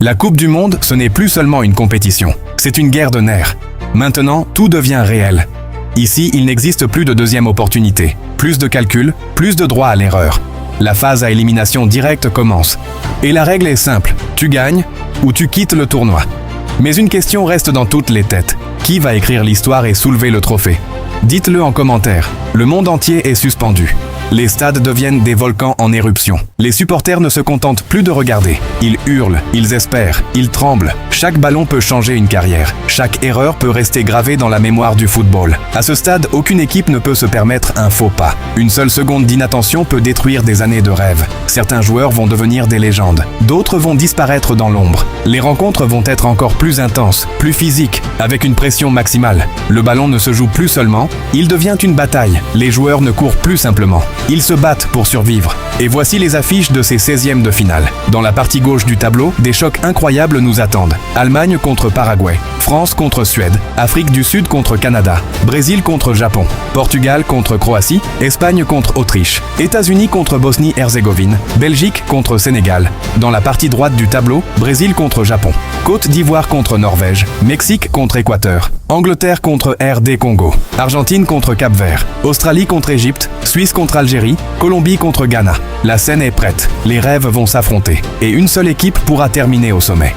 La Coupe du Monde, ce n'est plus seulement une compétition, c'est une guerre de nerfs. Maintenant, tout devient réel. Ici, il n'existe plus de deuxième opportunité, plus de calcul, plus de droit à l'erreur. La phase à élimination directe commence. Et la règle est simple, tu gagnes ou tu quittes le tournoi. Mais une question reste dans toutes les têtes. Qui va écrire l'histoire et soulever le trophée? Dites-le en commentaire. Le monde entier est suspendu. Les stades deviennent des volcans en éruption. Les supporters ne se contentent plus de regarder. Ils hurlent, ils espèrent, ils tremblent. Chaque ballon peut changer une carrière. Chaque erreur peut rester gravée dans la mémoire du football. À ce stade, aucune équipe ne peut se permettre un faux pas. Une seule seconde d'inattention peut détruire des années de rêve. Certains joueurs vont devenir des légendes. D'autres vont disparaître dans l'ombre. Les rencontres vont être encore plus intenses, plus physiques, avec une pression maximale. Le ballon ne se joue plus seulement, il devient une bataille. Les joueurs ne courent plus simplement. Ils se battent pour survivre. Et voici les affiches de ces 16e de finale. Dans la partie gauche du tableau, des chocs incroyables nous attendent. Allemagne contre Paraguay, France contre Suède, Afrique du Sud contre Canada, Brésil contre Japon, Portugal contre Croatie, Espagne contre Autriche, États-Unis contre Bosnie-Herzégovine, Belgique contre Sénégal. Dans la partie droite du tableau, Brésil contre Japon, Côte d'Ivoire contre Norvège, Mexique contre Équateur, Angleterre contre RD Congo, Argentine contre Cap-Vert, Australie contre Égypte, Suisse contre Algérie, Colombie contre Ghana. La scène est prête, les rêves vont s'affronter et une seule équipe pourra terminer au sommet.